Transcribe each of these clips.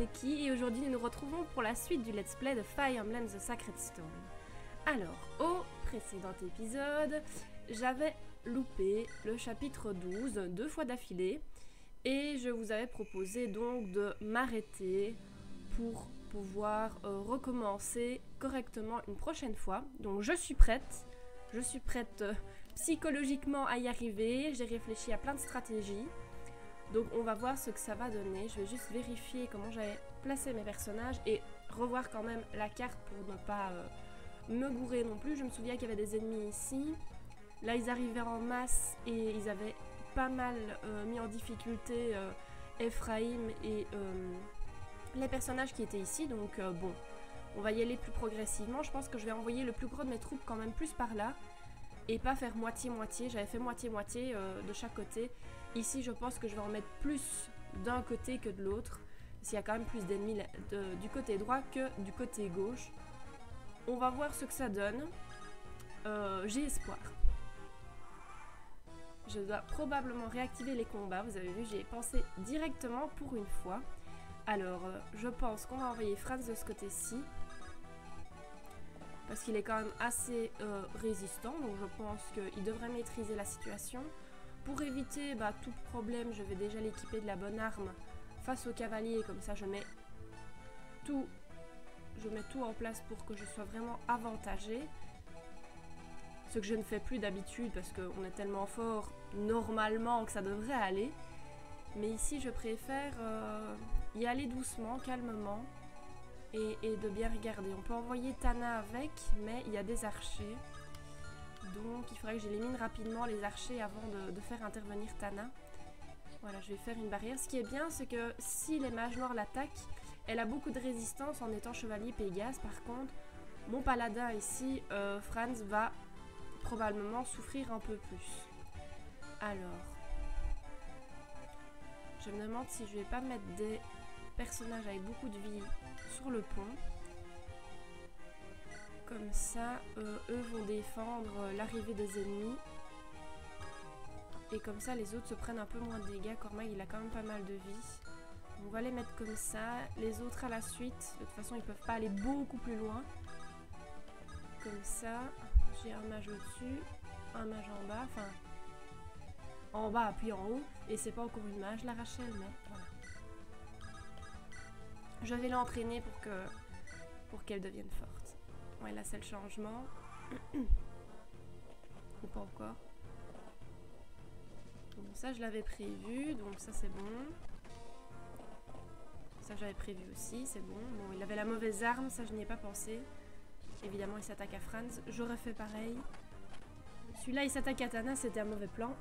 Becky et aujourd'hui nous nous retrouvons pour la suite du let's play de Fire Emblem The Sacred Stone. Alors, au précédent épisode, j'avais loupé le chapitre 12 2 fois d'affilée et je vous avais proposé donc de m'arrêter pour pouvoir recommencer correctement une prochaine fois. Donc je suis prête psychologiquement à y arriver, j'ai réfléchi à plein de stratégies. Donc on va voir ce que ça va donner. Je vais juste vérifier comment j'avais placé mes personnages et revoir quand même la carte pour ne pas me gourer non plus. Je me souviens qu'il y avait des ennemis ici. Là ils arrivaient en masse et ils avaient pas mal mis en difficulté Ephraim et les personnages qui étaient ici. Donc bon, on va y aller plus progressivement. Je pense que je vais envoyer le plus gros de mes troupes quand même plus par là. Et pas faire moitié-moitié. J'avais fait moitié-moitié de chaque côté. Ici, je pense que je vais en mettre plus d'un côté que de l'autre. Parce qu'il y a quand même plus d'ennemis du côté droit que du côté gauche. On va voir ce que ça donne. J'ai espoir. Je dois probablement réactiver les combats. Vous avez vu, j'y ai pensé directement pour une fois. Alors, je pense qu'on va envoyer Franz de ce côté-ci. Parce qu'il est quand même assez résistant. Donc, je pense qu'il devrait maîtriser la situation. Pour éviter tout problème, je vais déjà l'équiper de la bonne arme face au cavalier. Comme ça, je mets tout en place pour que je sois vraiment avantagée. Ce que je ne fais plus d'habitude parce qu'on est tellement fort normalement que ça devrait aller. Mais ici, je préfère y aller doucement, calmement et de bien regarder. On peut envoyer Tana avec, mais il y a des archers. Donc il faudrait que j'élimine rapidement les archers avant de faire intervenir Tana. Voilà, je vais faire une barrière. Ce qui est bien, c'est que si les mages noirs l'attaquent, elle a beaucoup de résistance en étant chevalier Pégase. Par contre, mon paladin ici, Franz, va probablement souffrir un peu plus. Alors, je me demande si je vais pas mettre des personnages avec beaucoup de vie sur le pont. Comme ça, eux vont défendre l'arrivée des ennemis. Et comme ça, les autres se prennent un peu moins de dégâts. Cormac, il a quand même pas mal de vie. On va les mettre comme ça. Les autres à la suite. De toute façon, ils peuvent pas aller beaucoup plus loin. Comme ça. J'ai un mage au-dessus. Un mage en bas. Enfin, en bas puis en haut. Et c'est pas encore une mage, la Rachel, mais voilà. Je vais l'entraîner pour qu'elle devienne forte. Ouais, là c'est le changement. Ou pas encore. Bon, ça je l'avais prévu, donc ça c'est bon. Ça j'avais prévu aussi, c'est bon. Bon, il avait la mauvaise arme, ça je n'y ai pas pensé. Évidemment il s'attaque à Franz, j'aurais fait pareil. Celui-là il s'attaque à Tana, c'était un mauvais plan.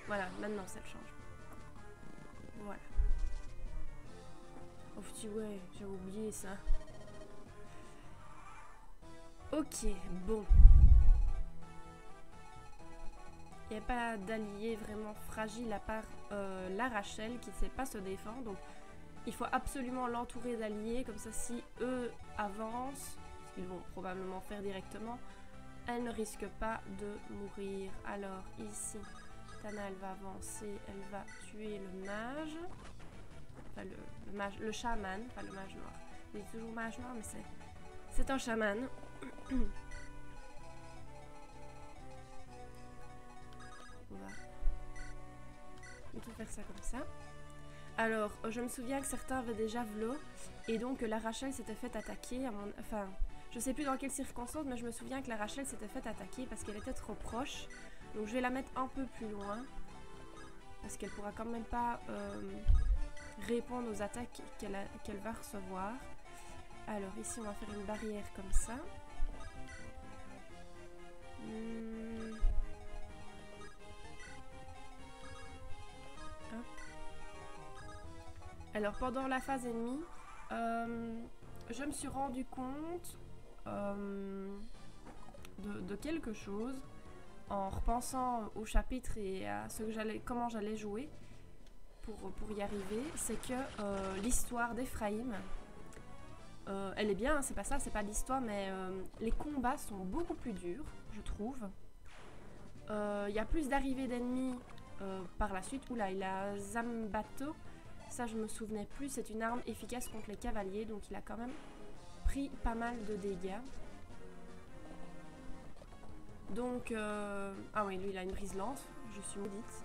Voilà, maintenant c'est le changement. Voilà. Oh putain, ouais, j'ai oublié ça. Ok, bon. Il n'y a pas d'allié vraiment fragile à part la Rachel qui ne sait pas se défendre. Donc il faut absolument l'entourer d'alliés. Comme ça, si eux avancent, ce qu'ils vont probablement faire directement, elle ne risque pas de mourir. Alors ici, Tana, elle va avancer, elle va tuer le mage. Enfin, le chaman, pas le mage noir. Il est toujours mage noir, mais c'est un chaman. On va tout faire ça comme ça. Alors, je me souviens que certains avaient déjà v'là, et donc la Rachel s'était fait attaquer. Enfin, je sais plus dans quelles circonstances, mais je me souviens que la Rachel s'était fait attaquer parce qu'elle était trop proche. Donc je vais la mettre un peu plus loin, parce qu'elle pourra quand même pas répondre aux attaques qu'elle va recevoir. Alors ici on va faire une barrière comme ça. Alors pendant la phase ennemie, je me suis rendu compte de quelque chose en repensant au chapitre et à comment j'allais jouer. Pour y arriver, c'est que l'histoire d'Ephraim, elle est bien, c'est pas ça, c'est pas l'histoire, mais les combats sont beaucoup plus durs, je trouve. Il y a plus d'arrivées d'ennemis par la suite. Oula, il a Zambato Ça, je me souvenais plus. C'est une arme efficace contre les cavaliers, donc il a quand même pris pas mal de dégâts. Donc, ah oui, lui, il a une brise-lance. Je suis maudite.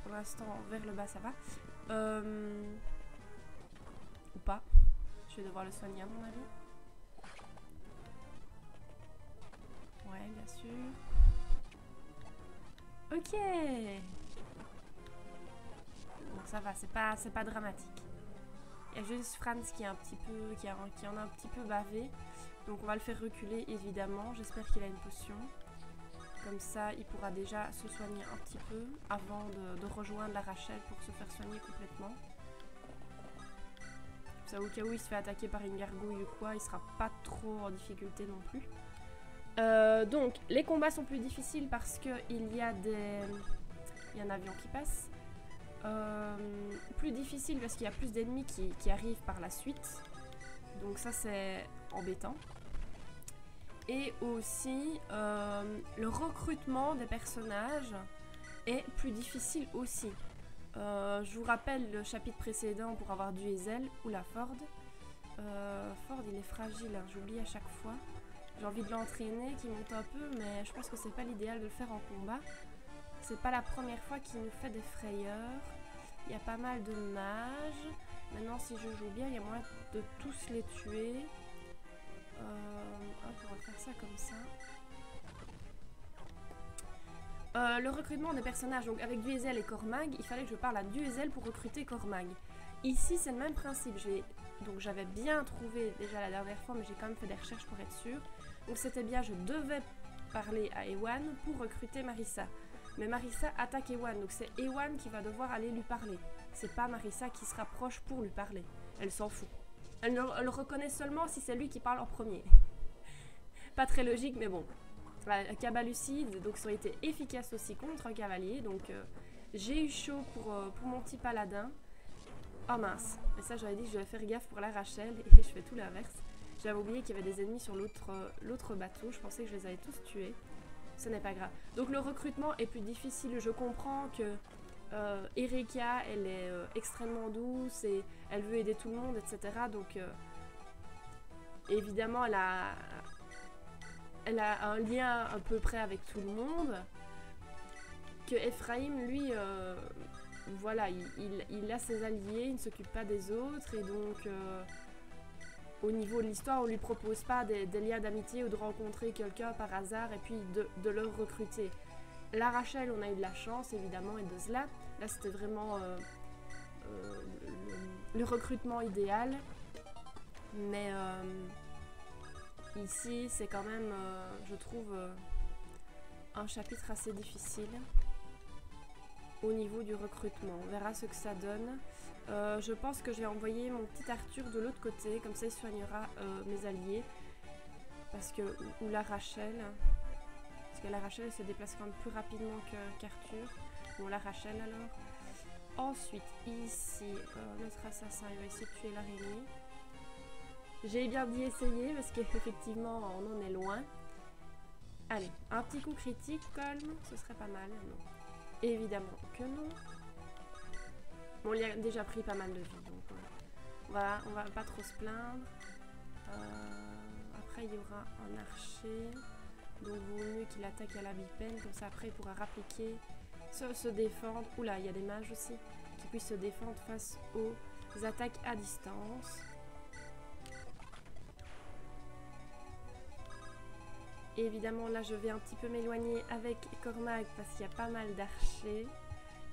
Pour l'instant, vers le bas, ça va. Ou pas. Je vais devoir le soigner, à mon avis. Ouais, bien sûr. Ok. Bon, ça va, c'est pas dramatique. Il y a juste Franz qui est un petit peu, qui en a un petit peu bavé. Donc on va le faire reculer évidemment. J'espère qu'il a une potion. Comme ça, il pourra déjà se soigner un petit peu avant de rejoindre la Rachel pour se faire soigner complètement. Ça, au cas où il se fait attaquer par une gargouille ou quoi, il sera pas trop en difficulté non plus. Donc les combats sont plus difficiles parce que il y a un avion qui passe. Plus difficile parce qu'il y a plus d'ennemis qui arrivent par la suite. Donc ça c'est embêtant. Et aussi le recrutement des personnages est plus difficile aussi. Je vous rappelle le chapitre précédent pour avoir du Hazel ou la Ford. Ford il est fragile, hein, j'oublie à chaque fois. J'ai envie de l'entraîner, qui monte un peu, mais je pense que c'est pas l'idéal de le faire en combat. C'est pas la première fois qu'il nous fait des frayeurs. Il y a pas mal de mages. Maintenant, si je joue bien, il y a moyen de tous les tuer. On va faire ça comme ça. Le recrutement des personnages, donc avec Duezel et Cormag, il fallait que je parle à Duezel pour recruter Cormag. Ici, c'est le même principe. Donc j'avais bien trouvé déjà la dernière fois, mais j'ai quand même fait des recherches pour être sûre. Donc c'était bien, je devais parler à Ewan pour recruter Marissa. Mais Marissa attaque Ewan, donc c'est Ewan qui va devoir aller lui parler. C'est pas Marissa qui se rapproche pour lui parler. Elle s'en fout. Elle le reconnaît seulement si c'est lui qui parle en premier. Pas très logique, mais bon. Cabalucide, donc ça aurait été efficace aussi contre un cavalier. Donc j'ai eu chaud pour mon petit paladin. Oh mince, et ça j'avais dit que je devais faire gaffe pour la Rachel et je fais tout l'inverse. J'avais oublié qu'il y avait des ennemis sur l'autre bateau, je pensais que je les avais tous tués. Ce n'est pas grave. Donc le recrutement est plus difficile, je comprends que Erika, elle est extrêmement douce et elle veut aider tout le monde, etc. Donc évidemment elle a un lien à peu près avec tout le monde. Que Ephraim, lui... voilà, il a ses alliés, il ne s'occupe pas des autres et donc au niveau de l'histoire, on lui propose pas des liens d'amitié ou de rencontrer quelqu'un par hasard et puis de le recruter. La Rachel, on a eu de la chance évidemment et de cela. Là, c'était vraiment le recrutement idéal. Mais ici, c'est quand même, je trouve, un chapitre assez difficile. Au niveau du recrutement, on verra ce que ça donne. Je pense que je vais envoyer mon petit Arthur de l'autre côté, comme ça il soignera mes alliés. Parce que, ou la Rachel, parce que la Rachel elle se déplace quand même plus rapidement qu'Arthur. Bon, la Rachel alors. Ensuite, ici, notre assassin, il va essayer de tuer l'araignée. J'ai bien dit essayer parce qu'effectivement on en est loin. Allez, un petit coup critique, Colm, ce serait pas mal, non? Évidemment que non. Bon, il a déjà pris pas mal de vie, donc on va pas trop se plaindre. Après, il y aura un archer. Donc, il vaut mieux qu'il attaque à la bipène. Comme ça, après, il pourra rappliquer, se défendre. Oula, il y a des mages aussi qui puissent se défendre face aux attaques à distance. Et évidemment, là, je vais un petit peu m'éloigner avec Cormac parce qu'il y a pas mal d'archers.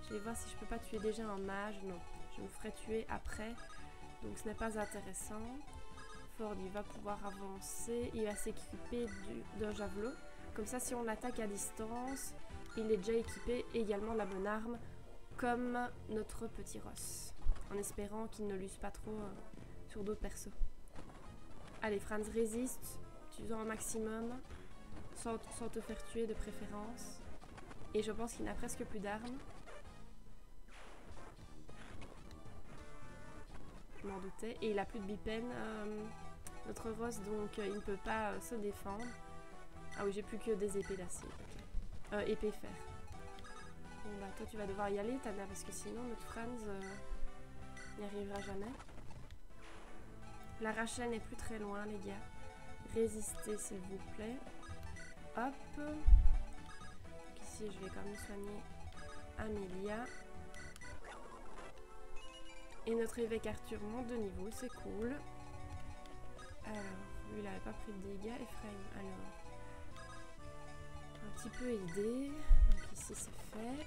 Je vais voir si je peux pas tuer déjà un mage. Non, je me ferai tuer après. Donc, ce n'est pas intéressant. Ford, il va pouvoir avancer. Il va s'équiper d'un javelot. Comme ça, si on l'attaque à distance, il est déjà équipé également de la bonne arme, comme notre petit Ross. En espérant qu'il ne l'use pas trop sur d'autres persos. Allez, Franz, résiste. Tue-en un maximum. Sans te faire tuer de préférence. Et je pense qu'il n'a presque plus d'armes. Je m'en doutais. Et il a plus de bipène. Notre Ross, donc il ne peut pas se défendre. Ah oui, j'ai plus que des épées d'acier. Okay. Épée fer. Bon bah toi tu vas devoir y aller Tana parce que sinon notre Franz n'y arrivera jamais. La Rachel n'est plus très loin les gars. Résistez s'il vous plaît. Hop. Donc ici je vais quand même soigner Amelia. Et notre évêque Arthur monte de niveau, c'est cool. Alors, lui il n'avait pas pris de dégâts. Ephraim, alors. Un petit peu aidé. Donc ici c'est fait.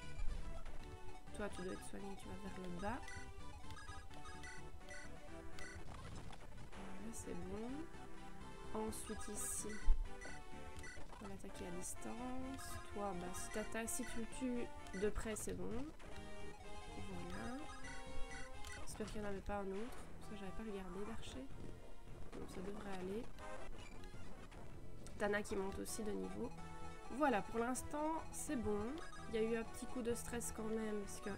Toi tu dois être soigné, tu vas vers le bas. Voilà, c'est bon. Ensuite ici, on va l'attaquer à distance. Toi, bah, si tu le tues de près, c'est bon. Voilà. J'espère qu'il n'y en avait pas un autre. Parce que j'avais pas regardé d'archer. Donc ça devrait aller. Tana qui monte aussi de niveau. Voilà, pour l'instant, c'est bon. Il y a eu un petit coup de stress quand même. Parce que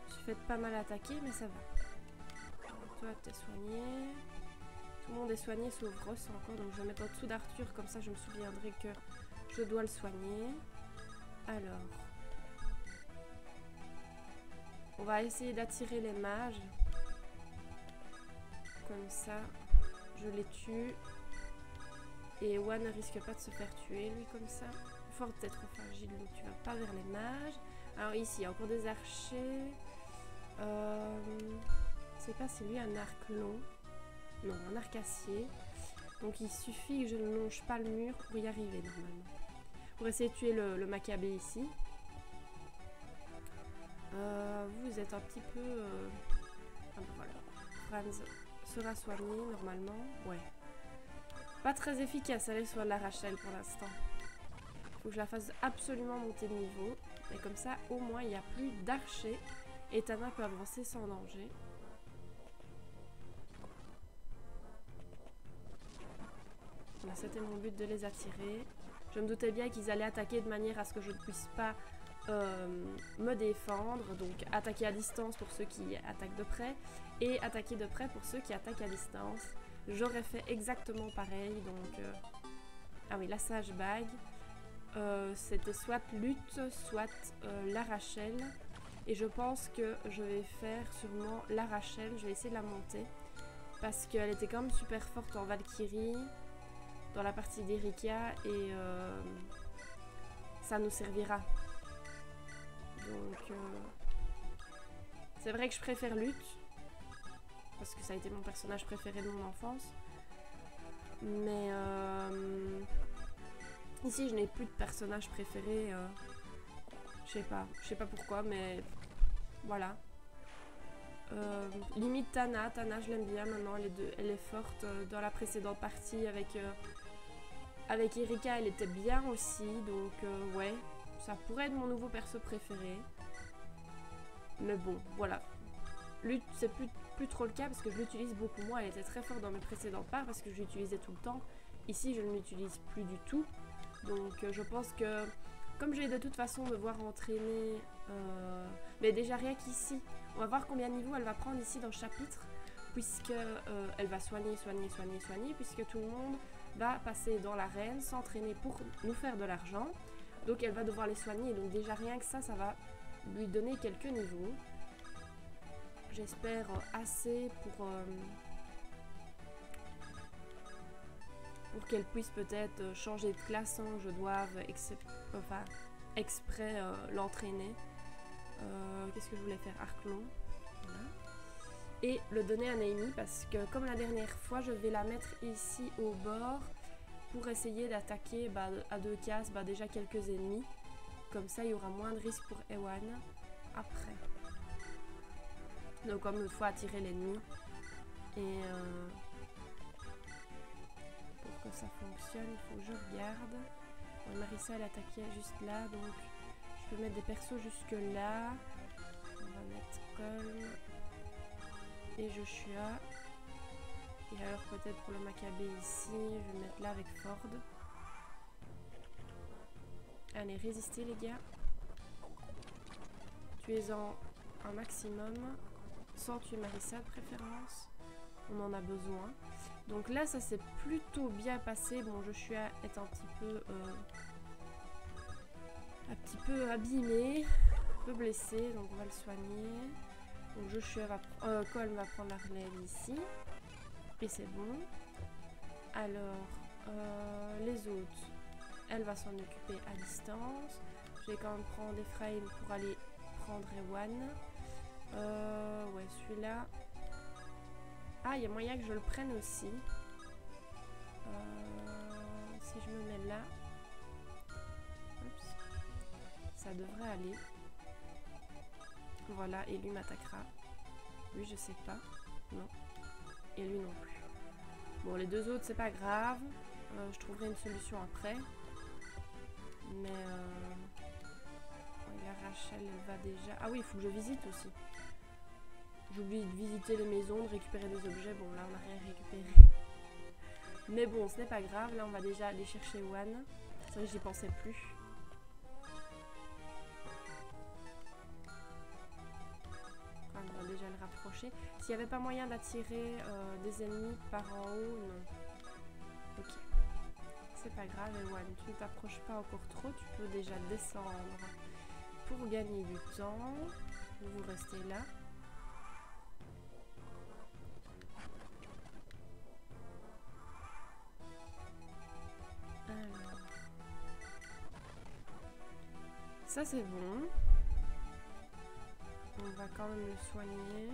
je suis faite pas mal attaquer, mais ça va. Toi, t'es soigné. Tout le monde est soigné sauf Ross encore. Donc je vais mettre en dessous d'Arthur. Comme ça, je me souviendrai que je dois le soigner. Alors. On va essayer d'attirer les mages. Comme ça, je les tue. Et Ewan ne risque pas de se faire tuer, lui, comme ça. Fort d'être fragile, donc tu vas pas vers les mages. Alors ici, il y a encore des archers. Je sais pas si lui a un arc long. Non, un arc acier. Donc il suffit que je ne longe pas le mur pour y arriver, normalement. Pour essayer de tuer le Maccabée ici. Vous êtes un petit peu... Ah ben voilà. Franz sera soigné, normalement. Ouais. Pas très efficace, aller sur la Rachel pour l'instant. Faut que je la fasse absolument monter de niveau. Et comme ça, au moins, il n'y a plus d'archers. Et Tana peut avancer sans danger. Voilà, c'était mon but de les attirer. Je me doutais bien qu'ils allaient attaquer de manière à ce que je ne puisse pas me défendre. Donc attaquer à distance pour ceux qui attaquent de près. Et attaquer de près pour ceux qui attaquent à distance. J'aurais fait exactement pareil. Donc, ah oui, la Sage Bague. C'était soit lutte, soit la Rachel. Et je pense que je vais faire sûrement la Rachel. Je vais essayer de la monter. Parce qu'elle était quand même super forte en Valkyrie. Dans la partie d'Erika. Et ça nous servira. Donc, c'est vrai que je préfère lutte. Parce que ça a été mon personnage préféré de mon enfance. Mais ici je n'ai plus de personnage préféré. Je sais pas pourquoi, mais voilà. Limite Tana je l'aime bien maintenant, elle est forte. Dans la précédente partie avec Erika, elle était bien aussi. Donc ouais, ça pourrait être mon nouveau perso préféré. Mais bon, voilà. Lutte, c'est plus trop le cas parce que je l'utilise beaucoup moins. Elle était très forte dans mes précédentes parts parce que je l'utilisais tout le temps. Ici, je ne l'utilise plus du tout. Donc, je pense que comme je vais de toute façon devoir entraîner... mais déjà, rien qu'ici, on va voir combien de niveaux elle va prendre ici dans le chapitre. Puisque elle va soigner. Puisque tout le monde va passer dans l'arène, s'entraîner pour nous faire de l'argent. Donc, elle va devoir les soigner. Donc, déjà, rien que ça va lui donner quelques niveaux. J'espère assez pour qu'elle puisse peut-être changer de classe sans que je doive exprès l'entraîner. Qu'est-ce que je voulais faire? Arc long. Voilà. Et le donner à Naomi parce que comme la dernière fois, je vais la mettre ici au bord pour essayer d'attaquer à 2 cases déjà quelques ennemis. Comme ça, il y aura moins de risques pour Ewan après. Donc comme il faut attirer l'ennemi. Et pour que ça fonctionne, il faut que je regarde. Bon, Marissa elle attaquait juste là, donc je peux mettre des persos jusque là. On va mettre Colm et Joshua. Et alors peut-être pour le Maccabée ici, je vais mettre là avec Ford. Allez, résistez les gars. Tuez-en un maximum. Sans tuer Marissa de préférence. On en a besoin. Donc là, ça s'est plutôt bien passé. Bon, Joshua est un petit peu abîmé. peu blessé, donc on va le soigner. Donc Joshua va Colm va prendre la relève ici. Et c'est bon. Alors, les autres, elle va s'en occuper à distance. Je vais quand même prendre Ephraim pour aller prendre Ewan. Ouais, celui-là. Ah, il y a moyen que je le prenne aussi. Si je me mets là. Oups. Ça devrait aller. Voilà, et lui m'attaquera. Lui, je sais pas. Non. Et lui non plus. Bon, les deux autres, c'est pas grave. Je trouverai une solution après. Mais... la Rachel, elle va déjà... Ah oui, il faut que je visite aussi. J'oublie de visiter les maisons, de récupérer des objets. Bon, là, on n'a rien récupéré. Mais bon, ce n'est pas grave. Là, on va déjà aller chercher One. C'est vrai que j'y pensais plus. Enfin, on va déjà le rapprocher. S'il n'y avait pas moyen d'attirer des ennemis par en haut, non. Ok. C'est pas grave, Ewan. Tu ne t'approches pas encore trop. Tu peux déjà descendre pour gagner du temps. Vous restez là. Alors. Ça c'est bon. On va quand même le soigner.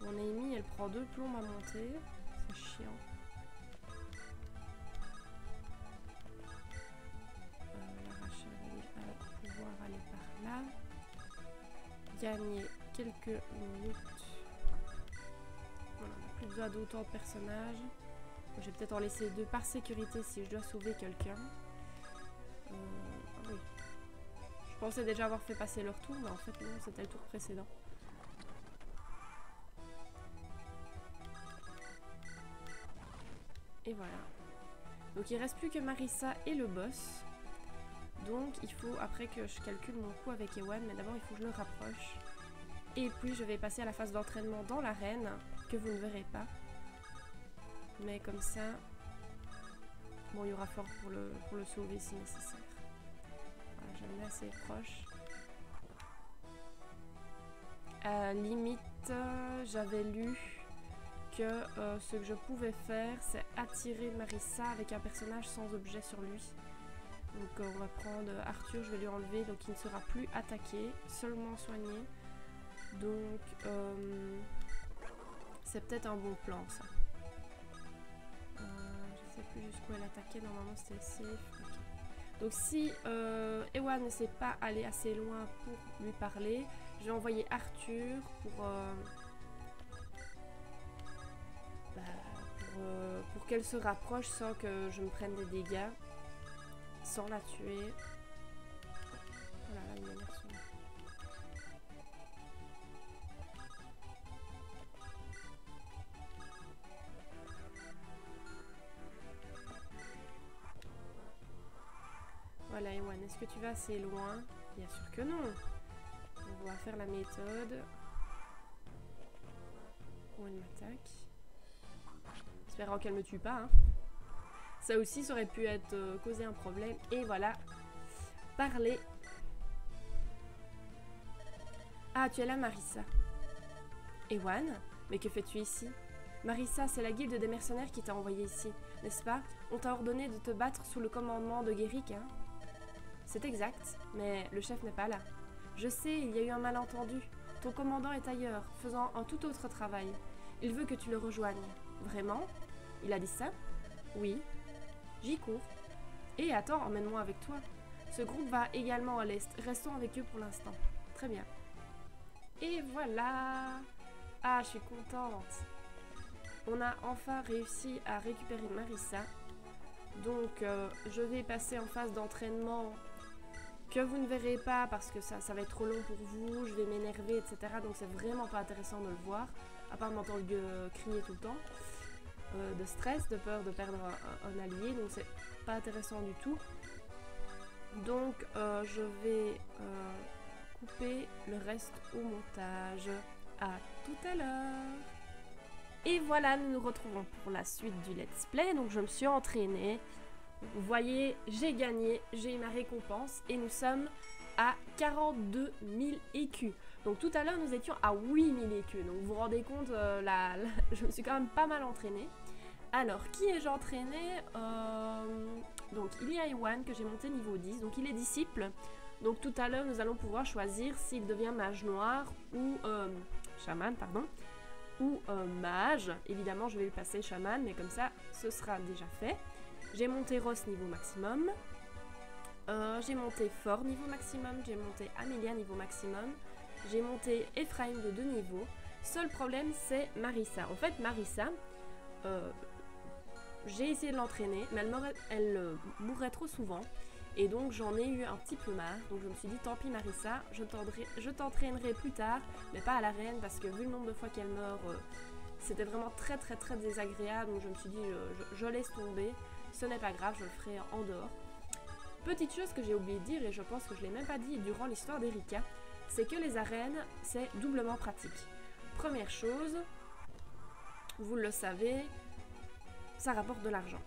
Mon Amy, elle prend 2 plombs à monter. C'est chiant. La Rachel va pouvoir aller par là. Gagner quelques minutes. Voilà, on n'a plus besoin d'autant de personnages. Je vais peut-être en laisser 2 par sécurité si je dois sauver quelqu'un. Ah oui. Je pensais déjà avoir fait passer leur tour, mais en fait non, c'était le tour précédent. Et voilà. Donc il reste plus que Marissa et le boss. Donc il faut après que je calcule mon coup avec Ewan, mais d'abord il faut que je le rapproche. Et puis je vais passer à la phase d'entraînement dans l'arène, que vous ne verrez pas. Mais comme ça, bon, il y aura fort pour le sauver si nécessaire. Voilà, je le mets assez proche. Limite, j'avais lu que ce que je pouvais faire, c'est attirer Marissa avec un personnage sans objet sur lui. Donc on va prendre Arthur, je vais lui enlever, donc il ne sera plus attaqué, seulement soigné. Donc c'est peut-être un bon plan ça. Je sais plus jusqu'où elle attaquait, normalement c'était safe. Okay. Donc si Ewan ne sait pas aller assez loin pour lui parler, je vais envoyer Arthur pour qu'elle se rapproche sans que je me prenne des dégâts, sans la tuer. Voilà, là, il m'a l'air son... Voilà, Ewan, est-ce que tu vas assez loin? Bien sûr que non. On va faire la méthode. Où elle m'attaque. Espérant qu'elle me tue pas. Hein. Ça aussi, ça aurait pu être causer un problème. Et voilà. Parler. Ah, tu es là, Marissa. Ewan, mais que fais-tu ici? Marissa, c'est la guilde des mercenaires qui t'a envoyé ici, n'est-ce pas? On t'a ordonné de te battre sous le commandement de Guéric, hein? C'est exact, mais le chef n'est pas là. Je sais, il y a eu un malentendu. Ton commandant est ailleurs, faisant un tout autre travail. Il veut que tu le rejoignes. Vraiment? Il a dit ça? Oui. J'y cours. Et attends, emmène-moi avec toi. Ce groupe va également à l'est. Restons avec eux pour l'instant. Très bien. Et voilà! Ah, je suis contente. On a enfin réussi à récupérer Marissa. Donc, je vais passer en phase d'entraînement que vous ne verrez pas parce que ça va être trop long pour vous. Je vais m'énerver, etc. Donc, c'est vraiment pas intéressant de le voir. À part m'entendre crier tout le temps. De stress, de peur de perdre un allié. Donc, c'est pas intéressant du tout. Donc, je vais couper le reste au montage. À tout à l'heure. Et voilà, nous nous retrouvons pour la suite du let's play. Donc je me suis entraînée. Vous voyez, j'ai gagné, j'ai eu ma récompense. Et nous sommes à 42 000 écus. Donc tout à l'heure nous étions à 8 000 écus. Donc vous vous rendez compte, je me suis quand même pas mal entraînée. Alors qui ai-je entraîné? Donc il y a Ewan que j'ai monté niveau 10. Donc il est disciple. Donc tout à l'heure nous allons pouvoir choisir s'il devient mage noir ou chaman, pardon. Ou mage. Évidemment je vais le passer chaman, mais comme ça ce sera déjà fait. J'ai monté Ross niveau maximum. J'ai monté Fort niveau maximum. J'ai monté Amelia niveau maximum. J'ai monté Ephraim de 2 niveaux. Seul problème c'est Marissa. En fait Marissa, j'ai essayé de l'entraîner, mais elle mourrait trop souvent. Et donc j'en ai eu un petit peu marre. Donc je me suis dit tant pis Marissa, je t'entraînerai plus tard, mais pas à l'arène parce que vu le nombre de fois qu'elle meurt, c'était vraiment très désagréable. Donc je me suis dit je laisse tomber, ce n'est pas grave, je le ferai en dehors. Petite chose que j'ai oublié de dire, et je pense que je ne l'ai même pas dit durant l'histoire d'Erika, c'est que les arènes, c'est doublement pratique. Première chose, vous le savez, ça rapporte de l'argent.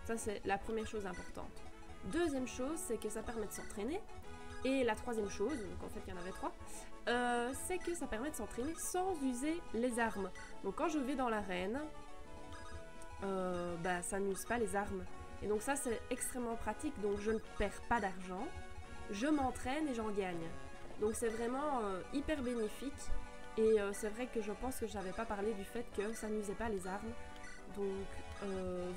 Ça c'est la première chose importante. Deuxième chose, c'est que ça permet de s'entraîner. Et la troisième chose, donc en fait il y en avait 3, c'est que ça permet de s'entraîner sans user les armes. Donc quand je vais dans l'arène, ça n'use pas les armes. Et donc ça c'est extrêmement pratique, donc je ne perds pas d'argent, je m'entraîne et j'en gagne. Donc c'est vraiment hyper bénéfique. Et c'est vrai que je pense que je n'avais pas parlé du fait que ça n'usait pas les armes. Donc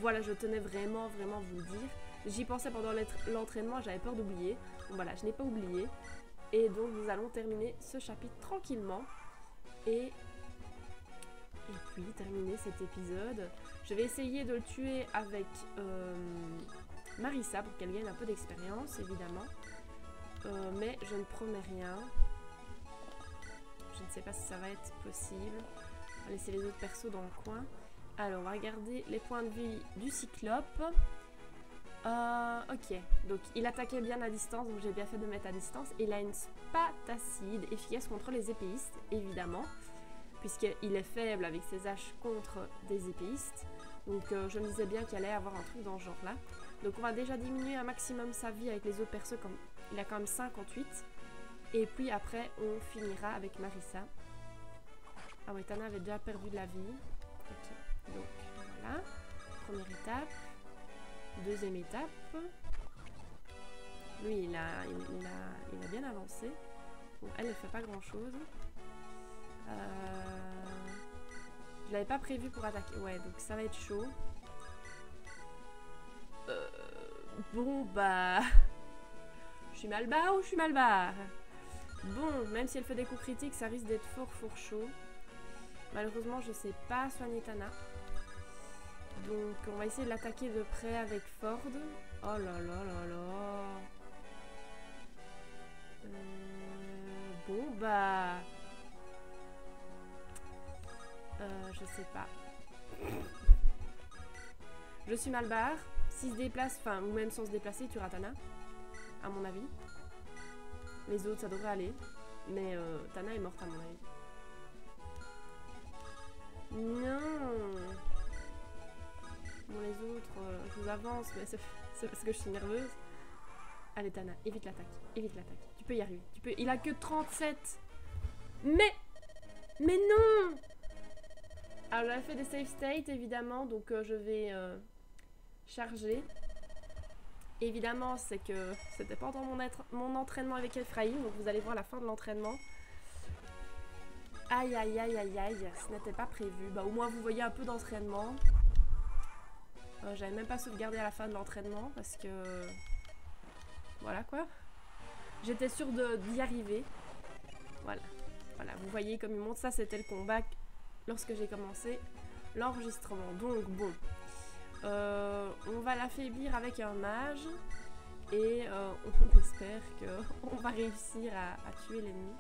voilà, je tenais vraiment vous le dire. J'y pensais pendant l'entraînement, j'avais peur d'oublier. Donc voilà, je n'ai pas oublié. Et donc nous allons terminer ce chapitre tranquillement. Et puis terminer cet épisode. Je vais essayer de le tuer avec Marissa pour qu'elle gagne un peu d'expérience, évidemment. Mais je ne promets rien. Je ne sais pas si ça va être possible. On va laisser les autres persos dans le coin. Alors, on va regarder les points de vie du cyclope. Ok, donc il attaquait bien à distance, donc j'ai bien fait de mettre à distance. Il a une spatacide efficace contre les épéistes, évidemment, puisqu'il est faible avec ses haches contre des épéistes. Donc je me disais bien qu'il allait avoir un truc dans ce genre-là. Donc on va déjà diminuer un maximum sa vie avec les autres persos, comme il a quand même 58. Et puis après, on finira avec Marissa. Ah ouais, Tana avait déjà perdu de la vie. Ok, donc voilà, première étape. Deuxième étape, lui il a bien avancé. Bon, elle ne fait pas grand chose. Je l'avais pas prévu pour attaquer. Ouais, donc ça va être chaud. Bon bah, je suis mal barre ou je suis mal barre? Bon, même si elle fait des coups critiques, ça risque d'être fort chaud. Malheureusement, je sais pas soigner Tana. Donc on va essayer de l'attaquer de près avec Ford. Oh là là là là. Bon bah... je sais pas. Je suis mal barre. S'il se déplace, enfin, ou même sans se déplacer, tu Tana. À mon avis. Les autres, ça devrait aller. Mais Tana est morte à mon avis. Non. Bon, les autres, je vous avance, mais c'est parce que je suis nerveuse. Allez, Tana, évite l'attaque. Évite l'attaque. Tu peux y arriver. Tu peux... Il a que 37. Mais non. Alors, j'avais fait des save states, évidemment. Donc, je vais charger. Évidemment, c'est que c'était pendant mon entraînement avec Ephraim. Donc, vous allez voir la fin de l'entraînement. Aïe, aïe, aïe, aïe, aïe. Ce n'était pas prévu. Bah, au moins, vous voyez un peu d'entraînement. J'avais même pas sauvegardé à la fin de l'entraînement parce que... Voilà quoi. J'étais sûre d'y arriver. Voilà. Voilà, vous voyez comme il montre, ça c'était le combat lorsque j'ai commencé l'enregistrement. Donc bon. On va l'affaiblir avec un mage. Et on espère qu'on va réussir à tuer l'ennemi.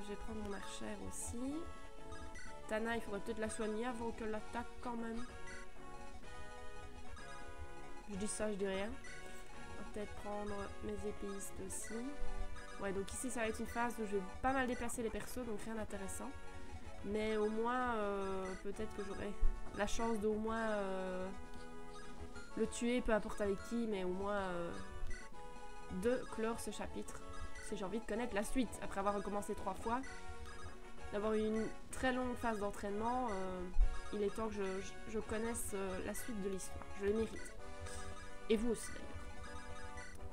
Je vais prendre mon archère aussi. Tana, il faudrait peut-être la soigner avant qu'elle l'attaque quand même. Je dis ça, je dis rien. On va peut-être prendre mes épéistes aussi. Ouais, donc ici ça va être une phase où je vais pas mal déplacer les persos, donc rien d'intéressant. Mais au moins, peut-être que j'aurai la chance d'au moins le tuer, peu importe avec qui, mais au moins de clore ce chapitre. Si j'ai envie de connaître la suite, après avoir recommencé 3 fois, d'avoir eu une très longue phase d'entraînement, il est temps que je connaisse la suite de l'histoire. Je le mérite. Et vous aussi d'ailleurs,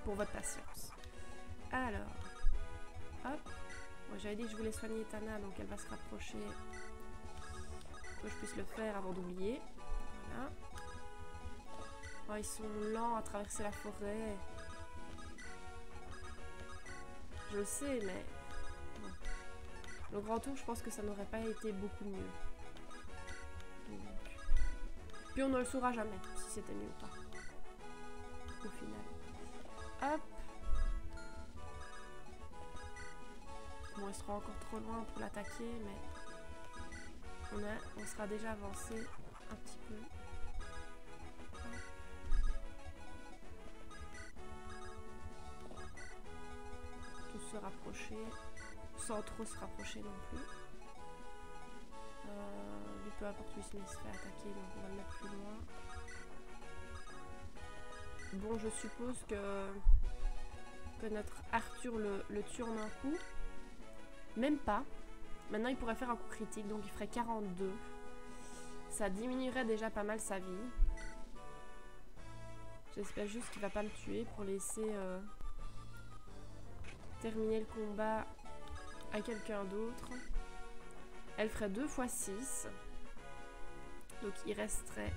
pour votre patience. Alors, hop. Moi j'avais dit que je voulais soigner Tana, donc elle va se rapprocher pour que je puisse le faire avant d'oublier. Voilà. Oh, ils sont lents à traverser la forêt. Je le sais, mais bon. Le grand tour, je pense que ça n'aurait pas été beaucoup mieux. Donc. Puis on ne le saura jamais si c'était mieux ou pas. Au final. Hop. Bon, il sera encore trop loin pour l'attaquer, mais on sera déjà avancé un petit peu. Tous se rapprocher, sans trop se rapprocher non plus. Lui, peu importe où il se fait attaquer, donc on va le mettre plus loin. Bon, je suppose que notre Arthur le tue en un coup. Même pas. Maintenant, il pourrait faire un coup critique, donc il ferait 42. Ça diminuerait déjà pas mal sa vie. J'espère juste qu'il va pas le tuer pour laisser terminer le combat à quelqu'un d'autre. Elle ferait 2 x 6. Donc il resterait...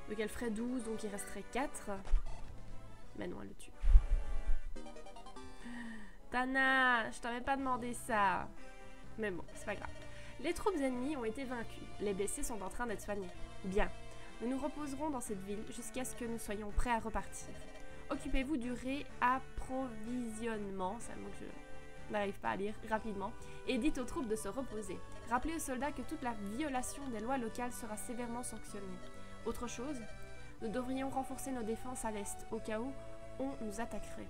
Donc elle ferait 12, donc il resterait 4. Mais non, elle le tue. Tana, je t'avais pas demandé ça. Mais bon, c'est pas grave. Les troupes ennemies ont été vaincues. Les blessés sont en train d'être soignés. Bien. Nous nous reposerons dans cette ville jusqu'à ce que nous soyons prêts à repartir. Occupez-vous du réapprovisionnement, c'est un mot que je n'arrive pas à lire rapidement, et dites aux troupes de se reposer. Rappelez aux soldats que toute la violation des lois locales sera sévèrement sanctionnée. Autre chose, nous devrions renforcer nos défenses à l'est, au cas où on nous attaquerait.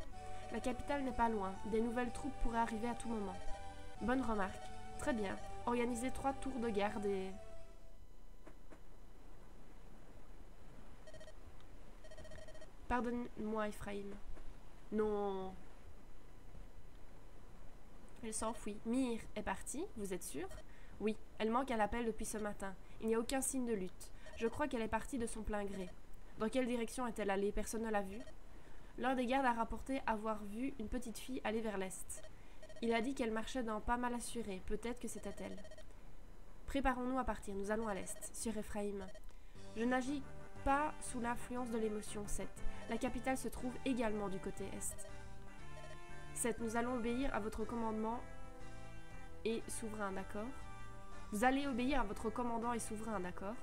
La capitale n'est pas loin, des nouvelles troupes pourraient arriver à tout moment. Bonne remarque. Très bien. Organisez 3 tours de garde et... Pardonne-moi, Ephraim. Non. Elle s'enfuit. Myr est partie, vous êtes sûr? Oui, elle manque à l'appel depuis ce matin. Il n'y a aucun signe de lutte. Je crois qu'elle est partie de son plein gré. Dans quelle direction est-elle allée? Personne ne l'a vue. L'un des gardes a rapporté avoir vu une petite fille aller vers l'est. Il a dit qu'elle marchait d'un pas mal assuré. Peut-être que c'était elle. Préparons-nous à partir. Nous allons à l'est, Sir Ephraim. Je n'agis pas sous l'influence de l'émotion, 7. La capitale se trouve également du côté est. 7. Nous allons obéir à votre commandement et souverain, d'accord? Vous allez obéir à votre commandant et souverain, d'accord?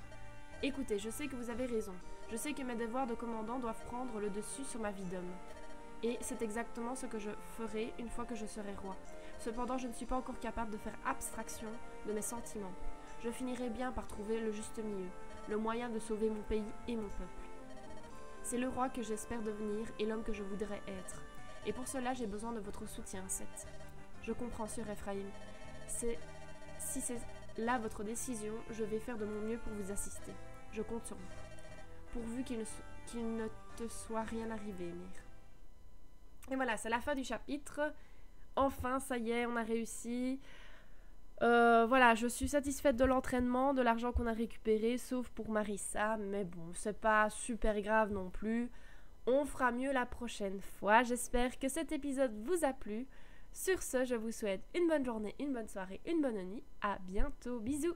Écoutez, je sais que vous avez raison. Je sais que mes devoirs de commandant doivent prendre le dessus sur ma vie d'homme. Et c'est exactement ce que je ferai une fois que je serai roi. Cependant, je ne suis pas encore capable de faire abstraction de mes sentiments. Je finirai bien par trouver le juste milieu, le moyen de sauver mon pays et mon peuple. C'est le roi que j'espère devenir et l'homme que je voudrais être. Et pour cela, j'ai besoin de votre soutien, 7. Je comprends, Sir Ephraim. Si c'est là votre décision, je vais faire de mon mieux pour vous assister. Je compte sur vous. Pourvu qu'il ne te soit rien arrivé, Myr. Et voilà, c'est la fin du chapitre. Enfin, ça y est, on a réussi. Voilà, je suis satisfaite de l'entraînement, de l'argent qu'on a récupéré, sauf pour Marissa. Mais bon, c'est pas super grave non plus. On fera mieux la prochaine fois. J'espère que cet épisode vous a plu. Sur ce, je vous souhaite une bonne journée, une bonne soirée, une bonne nuit. À bientôt. Bisous.